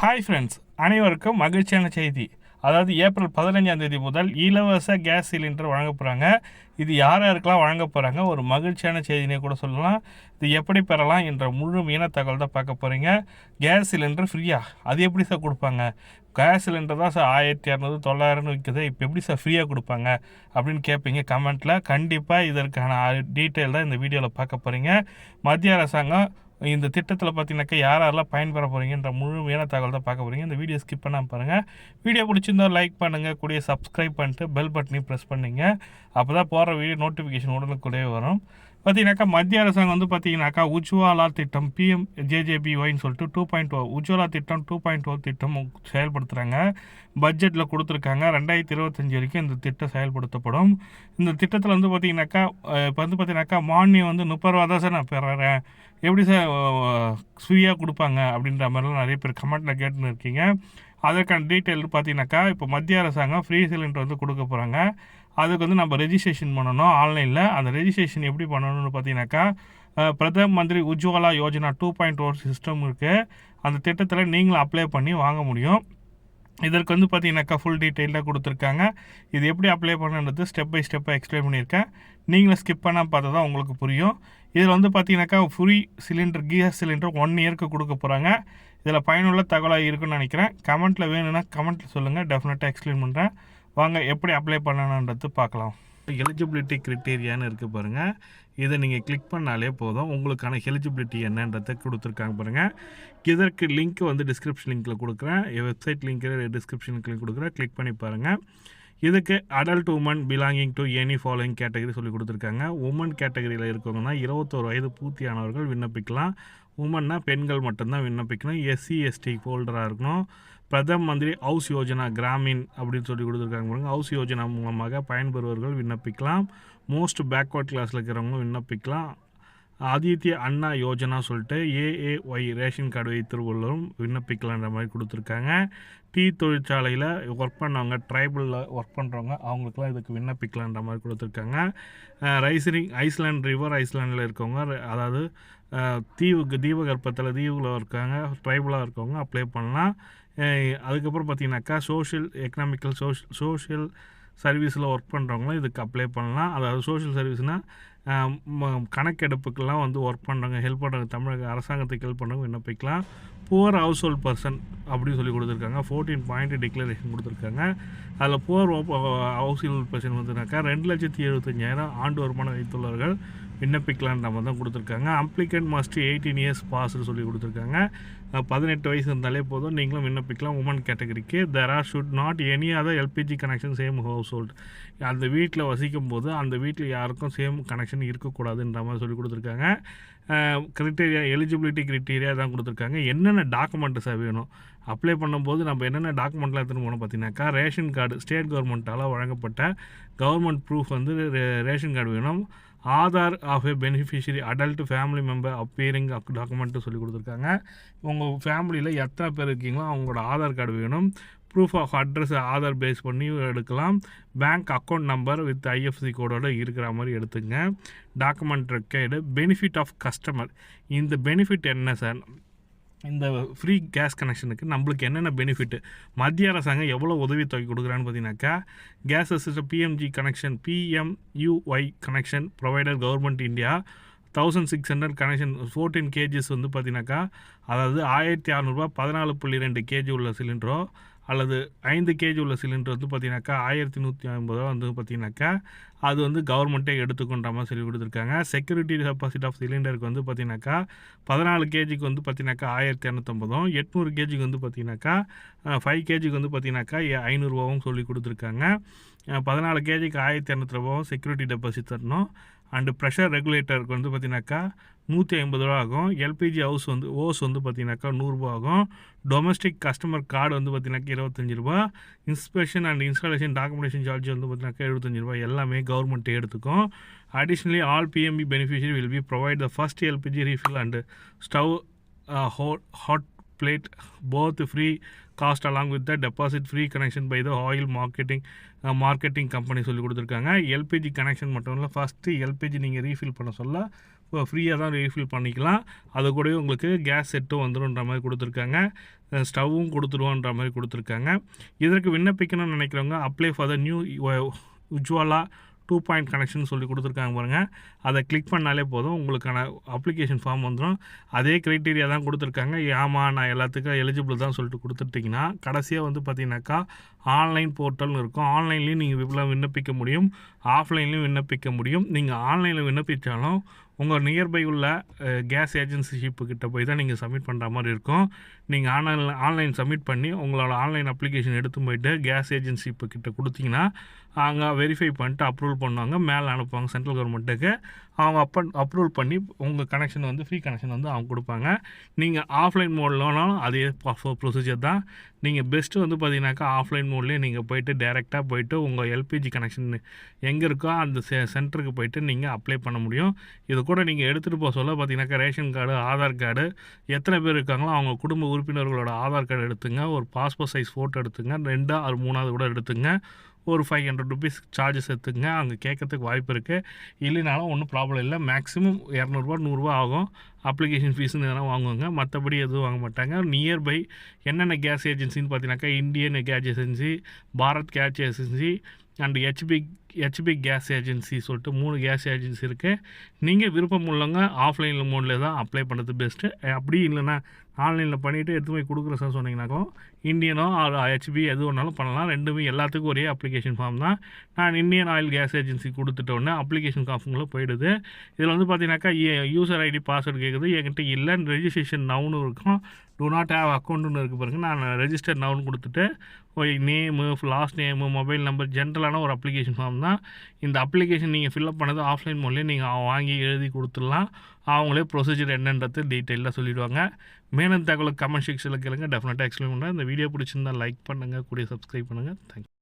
Hi friends, அனைவருக்கும் மகிழ்ச்சியான செய்தி. அதாவது ஏப்ரல் 15 முதல் இலவச கேஸ் சிலிண்டர் வழங்க போகிறாங்க. இது யார் யாருக்கெல்லாம் வழங்க போகிறாங்க, ஒரு மகிழ்ச்சியான செய்தினே கூட சொல்லலாம். இது எப்படி பெறலாம் என்ற முழுமையான தகவல் தான் பார்க்க போகிறீங்க. கேஸ் சிலிண்டர் ஃப்ரீயா? அது எப்படி சார் கொடுப்பாங்க? கேஸ் சிலிண்டர் தான் சார் 1200 900 விற்குது, இப்போ எப்படி சார் ஃப்ரீயாக கொடுப்பாங்க அப்படின்னு கேட்பீங்க கமெண்ட்டில். கண்டிப்பாக இதற்கான டீட்டெயில் தான் இந்த வீடியோவில் பார்க்க போகிறீங்க. மத்திய அரசாங்கம் இந்த திட்டத்தில் பார்த்தீங்கன்னாக்கா யாரெல்லாம் பயன்பெற போகிறீங்கன்ற முழுமையான தகவல் தான் பார்க்க போகிறீங்க. இந்த வீடியோ ஸ்கிப் பண்ணாமல் பாருங்கள். வீடியோ பிடிச்சிருந்தா லைக் பண்ணுங்கள், கூடிய சப்ஸ்கிரைப் பண்ணிட்டு பெல் பட்டனையும் ப்ரெஸ் பண்ணிங்க. அப்போ தான் போகிற வீடியோ நோட்டிஃபிகேஷன் உடனுக்குள்ளே வரும். பார்த்தீங்கன்னாக்கா மத்திய அரசாங்கம் வந்து பார்த்தீங்கன்னாக்கா உஜ்வாலா திட்டம் PMJJBYன்னு சொல்லிட்டு 2.0 உஜ்வாலா திட்டம் 2.0 திட்டம் செயல்படுத்துகிறாங்க. பட்ஜெட்டில் கொடுத்துருக்காங்க. 2025 வரைக்கும் இந்த திட்டம் செயல்படுத்தப்படும். இந்த திட்டத்தில் வந்து பார்த்தீங்கன்னாக்கா இப்போ வந்து பார்த்தீங்கன்னாக்கா மானியம் வந்து 30 ரூபா தான் சார் நான் பெறேன், எப்படி சார் ஃப்ரீயாக கொடுப்பாங்க அப்படின்ற மாதிரிலாம் நிறைய பேர் கமெண்ட்டில் கேட்டுன்னு இருக்கீங்க. அதற்கான டீட்டெயில் பார்த்தீங்கன்னாக்கா இப்போ மத்திய அரசாங்கம் ஃப்ரீ சிலிண்டர் வந்து கொடுக்க போகிறாங்க. அதுக்கு வந்து நம்ம ரெஜிஸ்ட்ரேஷன் பண்ணணும் ஆன்லைனில். அந்த ரெஜிஸ்ட்ரேஷன் எப்படி பண்ணணும்னு பார்த்தீங்கன்னாக்கா பிரதம மந்திரி உஜ்வாலா யோஜனா 2.0 சிஸ்டம் இருக்குது. அந்த திட்டத்தில் நீங்களும் அப்ளை பண்ணி வாங்க முடியும். இதற்கு வந்து பார்த்தீங்கன்னாக்கா ஃபுல் டீட்டெயிலாக கொடுத்துருக்காங்க. இது எப்படி அப்ளை பண்ணுறது ஸ்டெப் பை ஸ்டெப்பாக எக்ஸ்பிளைன் பண்ணியிருக்கேன். நீங்களும் ஸ்கிப் பண்ணால் பார்த்தா தான் உங்களுக்கு புரியும். இதில் வந்து பார்த்தீங்கன்னாக்கா ஃப்ரீ சிலிண்டர் கேஸ் சிலிண்டர் 1 இயருக்கு கொடுக்க போகிறாங்க. இதில் பயனுள்ள தகவலாக இருக்குன்னு நினைக்கிறேன். கமெண்ட்டில் வேணும்னா கமெண்ட்டில் சொல்லுங்கள், டெஃபினட்டாக எக்ஸ்பிளைன் பண்ணுறேன். வாங்க எப்படி அப்ளை பண்ணணுன்றது பார்க்கலாம். எலிஜிபிலிட்டி க்ரிட்டீரியான்னு இருக்குது பாருங்கள். இதை நீங்கள் கிளிக் பண்ணாலே போதும். உங்களுக்கான எலிஜிபிலிட்டி என்னன்றதை கொடுத்துருக்காங்க பாருங்கள். இதற்கு லிங்க் வந்து டிஸ்கிரிப்ஷன் லிங்க்கில் கொடுக்குறேன். வெப்சைட் லிங்க் டிஸ்கிரிப்ஷன் லிங்க் கொடுக்குறேன், கிளிக் பண்ணி பாருங்கள். இதுக்கு adult woman belonging to any following category சொல்லி கொடுத்துருக்காங்க. உமன் கேட்டகரியில் இருக்கவங்கன்னா 21 வயது பூர்த்தியானவர்கள் விண்ணப்பிக்கலாம். உமன்னா பெண்கள் மட்டும்தான் விண்ணப்பிக்கணும். SC/ST ஹோல்டராக இருக்கணும். பிரதம மந்திரி ஹவுஸ் யோஜனா கிராமின் அப்படின்னு சொல்லி கொடுத்துருக்காங்க பாருங்கள். ஹவுஸ் யோஜனா மூலமாக பயன்பெறுவர்கள் விண்ணப்பிக்கலாம். மோஸ்ட் பேக்வர்ட் கிளாஸில் இருக்கிறவங்க விண்ணப்பிக்கலாம். ஆதித்ய அண்ணா யோஜனா சொல்லிட்டு AAY ரேஷன் கார்டு வைத்திருப்பவர்களும் விண்ணப்பிக்கலான்ற மாதிரி கொடுத்துருக்காங்க. டீ தொழிற்சாலையில் ஒர்க் பண்ணவங்க, ட்ரைபலில் ஒர்க் பண்ணுறவங்க, அவங்களுக்குலாம் இதுக்கு விண்ணப்பிக்கலான்ற மாதிரி கொடுத்துருக்காங்க. ஐஸ்லாண்ட் ரிவர் ஐஸ்லாண்டில் இருக்கவங்க, அதாவது தீபகற்பத்தில் தீவுகளில் இருக்காங்க, ட்ரைபலாக இருக்கவங்க அப்ளை பண்ணலாம். அதுக்கப்புறம் பார்த்திங்கனாக்கா சோஷியல் சர்வீஸில் ஒர்க் பண்ணுறவங்களும் இதுக்கு அப்ளை பண்ணலாம். அதாவது சோஷியல் சர்வீஸ்னால் கணக்கெடுப்புக்கெல்லாம் வந்து ஒர்க் பண்ணுறவங்க, ஹெல்ப் பண்ணுறவங்க, தமிழக அரசாங்கத்துக்கு ஹெல்ப் பண்ணுறவங்க விண்ணப்பிக்கலாம். புவர் ஹவுஸ் ஹோல்ட் பர்சன் அப்படின்னு சொல்லி கொடுத்துருக்காங்க. 14 பாயிண்ட் டிக்ளரேஷன் கொடுத்துருக்காங்க. அதில் புவர் ஹவுஸ் ஹோல்ட் பர்சன் வந்துனாக்கா 2,75,000 ஆண்டு வருமானம் வைத்துள்ளவர்கள் விண்ணப்பிக்கலான்ற மாதிரி தான் கொடுத்துருக்காங்க. அப்ளிகண்ட் மஸ்ட் 18 இயர்ஸ் பாஸ்ன்னு சொல்லி கொடுத்துருக்காங்க. 18 வயசு இருந்தாலே போதும், நீங்களும் விண்ணப்பிக்கலாம். உமன் கேட்டகரிக்கு should not any other LPG connection same house hold. அந்த வீட்டில் வசிக்கும் போது அந்த வீட்டில் யாருக்கும் சேம் கனெக்ஷன் இருக்கக்கூடாதுன்ற மாதிரி சொல்லி கொடுத்துருக்காங்க. எலிஜிபிலிட்டி க்ரிட்டீரியா தான் கொடுத்துருக்காங்க. என்னென்ன டாக்குமெண்ட்டு சார் வேணும் அப்ளை பண்ணும்போது, நம்ம என்னென்ன டாக்குமெண்ட்லாம் எடுத்துகிட்டு போகணும் பார்த்தீங்கன்னாக்கா ரேஷன் கார்டு, ஸ்டேட் கவர்மெண்ட்டால் வழங்கப்பட்ட கவர்மெண்ட் ப்ரூஃப் வந்து ரேஷன் கார்டு வேணும். Aadhaar of a beneficiary adult family member appearing document சொல்லி கொடுத்துருக்காங்க. உங்கள் ஃபேமிலியில் எத்தனை பேர் இருக்கீங்களோ அவங்களோட ஆதார் கார்டு வேணும். Proof of address Aadhaar base பண்ணி எடுக்கலாம். Bank account number with IFSC கோடோடு இருக்கிற மாதிரி எடுத்துங்க. Document required. Benefit of customer. இந்த பெனிஃபிட் என்ன சார்? இந்த ஃப்ரீ கேஸ் கனெக்ஷனுக்கு நம்மளுக்கு என்னென்ன பெனிஃபிட்டு, மத்திய அரசாங்கம் எவ்வளோ உதவித்தொகை கொடுக்குறான்னு பார்த்தீங்கன்னாக்கா gas system PMUY connection provider government India 1600 connection 14 kgs வந்து பார்த்தீங்கன்னாக்கா, அதாவது 1600 14.2 kg உள்ள சிலிண்டரோ அல்லது 5 kg உள்ள சிலிண்டர் வந்து பார்த்தீங்கன்னாக்கா 1150 வந்து பார்த்தீங்கன்னாக்கா அது வந்து கவர்மெண்ட்டே எடுத்துக்கொண்ட மாதிரி சொல்லி கொடுத்துருக்காங்க. செக்யூரிட்டி டெபாசிட் ஆஃப் சிலிண்டருக்கு வந்து பார்த்தீங்கன்னாக்கா 14 kgக்கு வந்து பார்த்தீங்கன்னாக்கா 1250, 800 kgக்கு வந்து பார்த்தீங்கன்னாக்கா 5 kgக்கு வந்து பார்த்தீங்கன்னாக்கா 500 ரூபாவும் சொல்லி கொடுத்துருக்காங்க. 14 kgக்கு 1200 ரூபாவும் செக்யூரிட்டி டெபாசிட் தரணும். அண்டு ப்ரெஷர் ரெகுலேட்டருக்கு வந்து பார்த்தீங்கன்னாக்கா 150 ரூபா ஆகும். LPG ஹவுஸ் வந்து ஓஸ் வந்து பார்த்தீங்கன்னாக்கா 100 ரூபா ஆகும். டொமஸ்டிக் கஸ்டமர் கார்டு வந்து பார்த்தீங்கன்னாக்கா 25 ரூபா. Inspection and installation documentation charge வந்து பார்த்தீங்கன்னாக்கா 75 ரூபா. எல்லாமே கவர்மெண்ட்டே எடுத்துக்கும். Additionally all PMB beneficiary will be provide the first LPG refill and stove hot plate both free cost along with the deposit free connection by the oil marketing company சொல்லி கொடுத்துருக்காங்க. LPG connection மட்டும் இல்லை, first LPG நீங்கள் refill பண்ண சொல்ல ஃப்ரீயாக தான் refill பண்ணிக்கலாம். அது கூடவே உங்களுக்கு கேஸ் செட்டும் வந்துடும்ன்ற மாதிரி கொடுத்துருக்காங்க. ஸ்டவ்வும் கொடுத்துருவோன்ற மாதிரி கொடுத்துருக்காங்க. இதற்கு விண்ணப்பிக்கணும்னு நினைக்கிறவங்க apply for the new Ujjwala 2 point connection சொல்லி கொடுத்துருக்காங்க பாருங்கள். அதை கிளிக் பண்ணாலே போதும், உங்களுக்கான அப்ளிகேஷன் ஃபார்ம் வந்துடும். அதே க்ரைட்டீரியா தான் கொடுத்துருக்காங்க. ஆமாம் நான் எல்லாத்துக்கும் எலிஜிபிள் தான் சொல்லிட்டு கொடுத்துட்டிங்கன்னா கடைசியாக வந்து பார்த்தீங்கன்னாக்கா ஆன்லைன் போர்ட்டல்னு இருக்கும். ஆன்லைன்லேயும் நீங்கள் விண்ணப்பிக்க முடியும், ஆஃப்லைன்லேயும் விண்ணப்பிக்க முடியும். நீங்கள் ஆன்லைனில் விண்ணப்பித்தாலும் உங்கள் நியர்பை உள்ள கேஸ் ஏஜென்சிஷிப்புக்கிட்ட போய் தான் நீங்கள் சப்மிட் பண்ணுற மாதிரி இருக்கும். நீங்கள் ஆன்லைன் சப்மிட் பண்ணி உங்களோட ஆன்லைன் அப்ளிகேஷன் எடுத்து போயிட்டு கேஸ் ஏஜென்சிப்புக்கிட்ட கொடுத்தீங்கன்னா அங்கே வெரிஃபை பண்ணிட்டு அப்ரூவல் பண்ணுவாங்க, மேலே அனுப்புவாங்க சென்ட்ரல் கவர்மெண்ட்டுக்கு. அவங்க அப்ரூவல் பண்ணி உங்கள் கனெக்ஷன் வந்து ஃப்ரீ கனெக்ஷன் வந்து அவங்க கொடுப்பாங்க. நீங்கள் ஆஃப்லைன் மோட்லனாலும் அதே ப்ரொசீஜர் தான். நீங்கள் பெஸ்ட்டு வந்து பார்த்தீங்கன்னாக்கா ஆஃப்லைன் மோட்லேயே நீங்கள் போய்ட்டு டேரெக்டாக போய்ட்டு உங்கள் எல்பிஜி கனெக்ஷன் எங்கே இருக்கோ அந்த சென்டருக்கு போய்ட்டு நீங்கள் அப்ளை பண்ண முடியும். இது கூட நீங்கள் எடுத்துகிட்டு போக சொல்ல பார்த்தீங்கன்னாக்கா ரேஷன் கார்டு, ஆதார் கார்டு, எத்தனை பேர் இருக்காங்களோ அவங்க குடும்ப உறுப்பினர்களோட ஆதார் கார்டு எடுத்துங்க, ஒரு பாஸ்போர்ட் சைஸ் ஃபோட்டோ எடுத்துங்க, 2 or 3 கூட எடுத்துங்க, ஒரு 500 rupees சார்ஜஸ் எடுத்துங்க. அங்கே கேட்கறதுக்கு வாய்ப்பு இருக்குது. இல்லைனாலும் ஒன்றும் ப்ராப்ளம் இல்லை. மேக்ஸிமம் 200 100 ஆகும். அப்ளிகேஷன் ஃபீஸுன்னு எதனா வாங்குவாங்க, மற்றபடி எதுவும் வாங்க மாட்டாங்க. நியர்பை என்னென்ன கேஸ் ஏஜென்சின்னு பார்த்தீங்கன்னாக்கா Indian case agency, Bharat case agency and HP gas agency சொல்லிட்டு 3 கேஸ் ஏஜென்சி இருக்குது. நீங்கள் விருப்பம் உள்ளவங்க ஆஃப்லைனில் மோடில் தான் அப்ளை பண்ணுறது பெஸ்ட்டு. அப்படி இல்லைன்னா ஆன்லைனில் பண்ணிவிட்டு எடுத்து போய் கொடுக்குற சொன்னீங்கன்னாக்கும் இந்தியனோ ஹெச்பி எது ஒன்றாலும் பண்ணலாம். ரெண்டுமே எல்லாத்துக்கும் ஒரே அப்ளிகேஷன் ஃபார்ம் தான். நான் இந்தியன் ஆயில் கேஸ் ஏஜென்சி கொடுத்துட்டோன்னே அப்ளிகேஷன் ஃபார்முக்குள்ளே போயிடுது. இதில் வந்து பார்த்தீங்கன்னாக்கா யூசர் ஐடி பாஸ்வேர்டு கேட்குது, என்கிட்ட இல்லை. ரெஜிஸ்ட்ரேஷன் நவுன்னு இருக்கும், டூ நாட் ஹேவ் அக்கௌண்ட்டுன்னு இருக்குது பாருங்க. நான் ரெஜிஸ்டர் நவுன்னு கொடுத்துட்டு name, last name, mobile number, ஜென்ரலான ஒரு அப்ளிகேஷன் ஃபார்ம் தான். இந்த அப்ளிகேஷன் நீங்கள் ஃபில்அப் பண்ணது ஆஃப்லைன் மோட்லேயே நீங்கள் வாங்கி எழுதி கொடுத்துடலாம். அவங்களே ப்ரொசீஜர் என்னன்றது டீட்டெயிலாக சொல்லிவிடுவாங்க. மேலும் தகவலுக்கு கமெண்ட் செக்ஷனில் கேளுங்க, டெஃபினட்டாக எக்ஸ்பிளைன் பண்ணுறேன். இந்த வீடியோ பிடிச்சிருந்தால் லைக் பண்ணுங்கள், கூட சப்ஸ்கிரைப் பண்ணுங்கள். தேங்க்யூ.